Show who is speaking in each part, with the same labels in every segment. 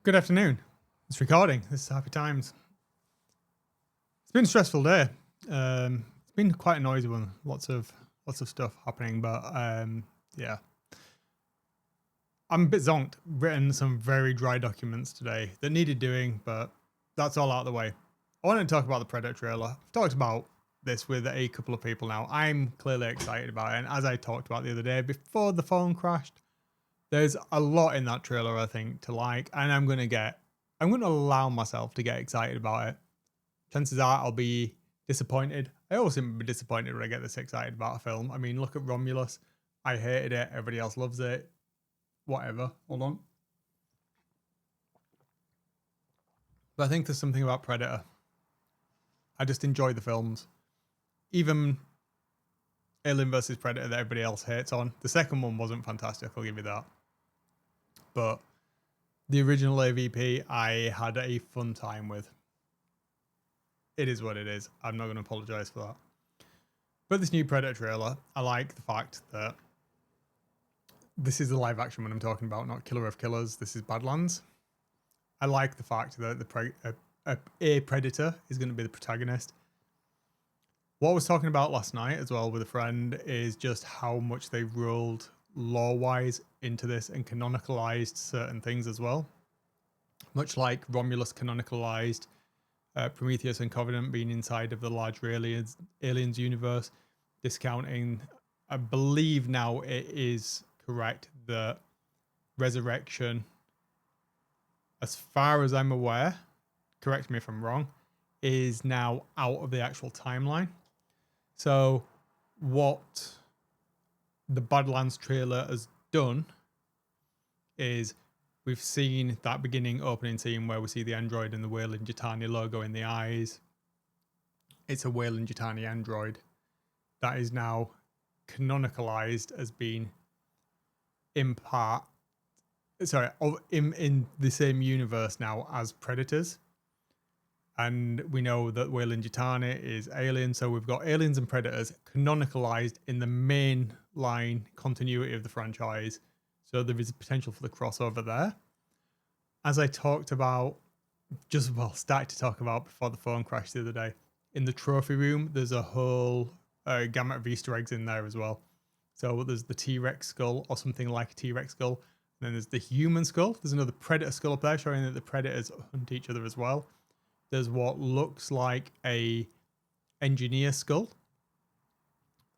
Speaker 1: Good afternoon. It's recording. This is happy times. It's been a stressful day. It's been quite a noisy one. Lots of stuff happening, but yeah, I'm a bit zonked. Written some very dry documents today that needed doing, but that's all out of the way. I want to talk about the Predator trailer. I've talked about this with a couple of people now. I'm clearly excited about it, and as I talked about the other day before the phone crashed, there's a lot in that trailer I think to like, and I'm gonna allow myself to get excited about it. Chances are I'll be disappointed. I always seem to be disappointed when I get this excited about a film. I mean, look at Romulus. I hated it. Everybody else loves it. Whatever. Hold on. But I think there's something about Predator. I just enjoy the films. Even Alien vs. Predator that everybody else hates on. The second one wasn't fantastic, I'll give you that. But the original AVP, I had a fun time with. It is what it is. I'm not going to apologize for that. But this new Predator trailer, I like the fact that this is the live action one I'm talking about, not Killer of Killers. This is Badlands. I like the fact that a predator is going to be the protagonist. What I was talking about last night as well with a friend is just how much they rolled lore-wise into this and canonicalized certain things as well. Much like Romulus canonicalized Prometheus and Covenant being inside of the larger aliens universe, discounting, I believe now it is correct that Resurrection, as far as I'm aware, correct me if I'm wrong, is now out of the actual timeline. So what the Badlands trailer has done is we've seen that beginning opening scene where we see the android and the Weyland-Yutani logo in the eyes. It's a Weyland-Yutani android that is now canonicalized as being in the same universe now as Predators. And we know that Weyland-Yutani is alien, so we've got aliens and predators canonicalized in the main line continuity of the franchise. So there is a potential for the crossover there. As I talked about, started to talk about before the phone crashed the other day, in the trophy room, there's a whole gamut of Easter eggs in there as well. So there's the T-Rex skull or something like a T-Rex skull. And then there's the human skull. There's another predator skull up there showing that the predators hunt each other as well. There's what looks like a engineer skull.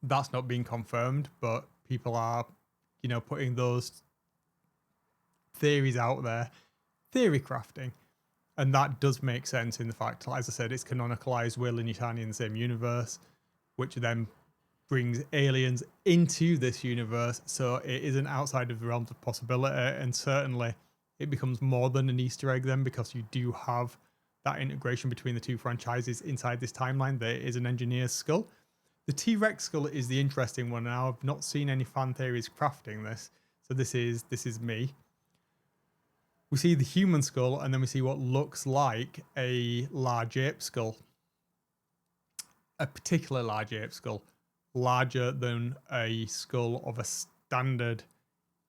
Speaker 1: That's not being confirmed, but people are, putting those theories out there, theory crafting. And that does make sense in the fact, as I said, it's canonicalized Weyland-Yutani in the same universe, which then brings aliens into this universe. So it isn't outside of the realms of possibility. And certainly it becomes more than an Easter egg then, because you do have that integration between the two franchises inside this timeline. There is an engineer's skull. The T-Rex skull is the interesting one. Now, I've not seen any fan theories crafting this. So this is me. We see the human skull, and then we see what looks like a large ape skull. A particularly large ape skull. Larger than a skull of a standard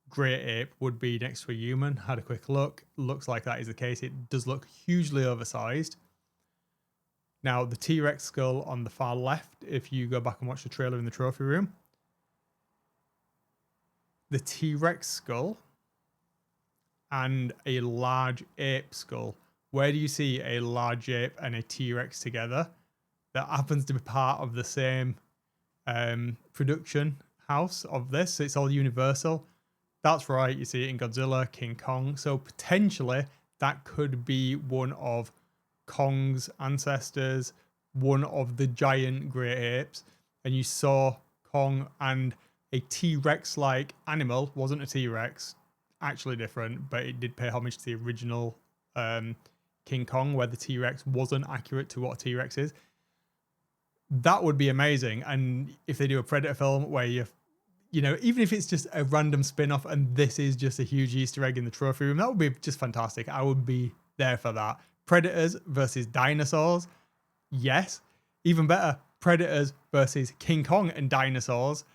Speaker 1: great ape would be next to a human. Had a quick look. Looks like that is the case. It does look hugely oversized. Now, the T-Rex skull on the far left, if you go back and watch the trailer in the trophy room, the T-Rex skull and a large ape skull. Where do you see a large ape and a T-Rex together? That happens to be part of the same production house of this. So it's all Universal. That's right, you see it in Godzilla, King Kong. So potentially that could be one of Kong's ancestors, one of the giant great apes. And you saw Kong and a T-Rex-like animal, wasn't a T-Rex, actually different, but it did pay homage to the original King Kong, where the T-Rex wasn't accurate to what a T-Rex is. That would be amazing. And if they do a Predator film where even if it's just a random spin-off and this is just a huge Easter egg in the trophy room, that would be just fantastic. I would be there for that. Predators versus dinosaurs. Yes. Even better, Predators versus King Kong and dinosaurs.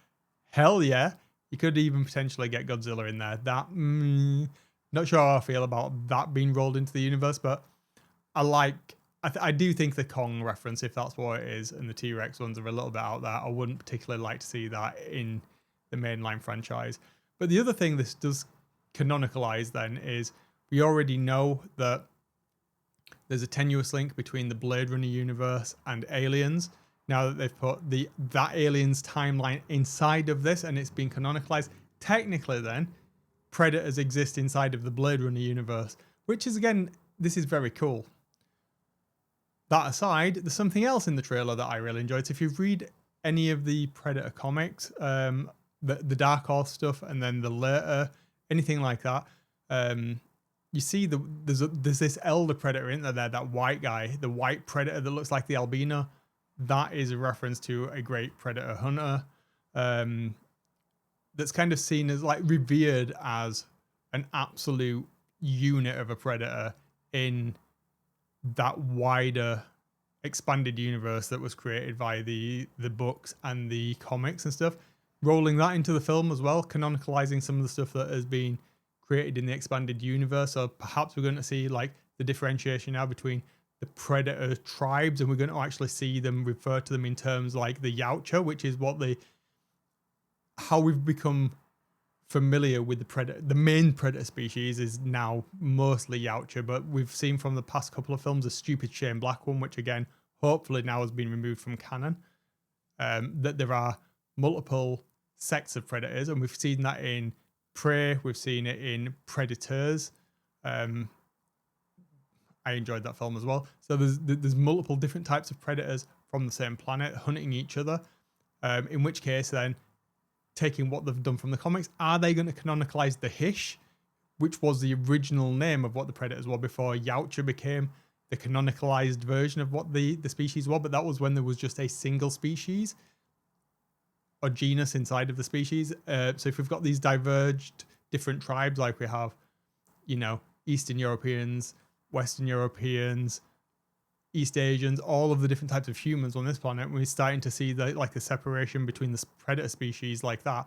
Speaker 1: Hell yeah. You could even potentially get Godzilla in there. Not sure how I feel about that being rolled into the universe, but I do think the Kong reference, if that's what it is, and the T-Rex ones are a little bit out there. I wouldn't particularly like to see that in the mainline franchise. But the other thing this does canonicalize then is we already know that there's a tenuous link between the Blade Runner universe and Aliens. Now that they've put that Aliens timeline inside of this and it's been canonicalized, technically then Predators exist inside of the Blade Runner universe, which is, again, this is very cool. That aside, there's something else in the trailer that I really enjoyed. So if you read any of the Predator comics, the Dark Horse stuff, and then the later, anything like that, you see there's this elder Predator in there, that white guy, the white Predator that looks like the albino. That is a reference to a great Predator hunter. That's kind of seen as like revered as an absolute unit of a predator in that wider expanded universe that was created by the books and the comics and stuff. Rolling that into the film as well, canonicalizing some of the stuff that has been created in the expanded universe. So perhaps we're going to see like the differentiation now between the predator tribes, and we're going to actually see them refer to them in terms like the Yautja, which is what how we've become familiar with the predator. The main predator species is now mostly Yautja, but we've seen from the past couple of films a stupid Shane Black one, which again, hopefully now has been removed from canon, that there are multiple sects of predators, and we've seen that in Prey, we've seen it in Predators. I enjoyed that film as well. So there's multiple different types of predators from the same planet hunting each other, in which case then, taking what they've done from the comics, are they going to canonicalize the Hish, which was the original name of what the predators were before Yautja became the canonicalized version of what the species were? But that was when there was just a single species or genus inside of the species. So if we've got these diverged different tribes, like we have, Eastern Europeans, Western Europeans, East Asians, all of the different types of humans on this planet, we're starting to see the separation between the predator species like that.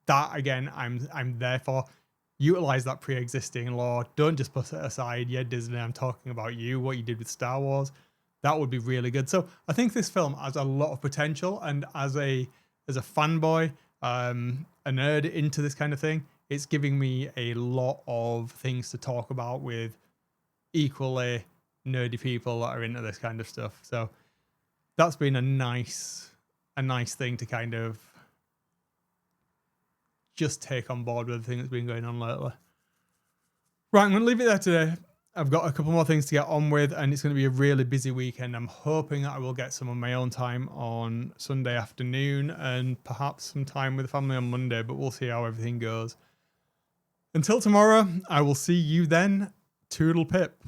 Speaker 1: That again, I'm there for. Utilize that pre-existing lore. Don't just put it aside. Yeah, Disney, I'm talking about you. What you did with Star Wars, that would be really good. So I think this film has a lot of potential, and as a fanboy, a nerd into this kind of thing, it's giving me a lot of things to talk about with equally nerdy people that are into this kind of stuff. So that's been a nice thing to kind of just take on board with everything that's been going on lately. Right, I'm going to leave it there today. I've got a couple more things to get on with, and it's going to be a really busy weekend. I'm hoping that I will get some of my own time on Sunday afternoon and perhaps some time with the family on Monday, but we'll see how everything goes. Until tomorrow, I will see you then. Toodle pip.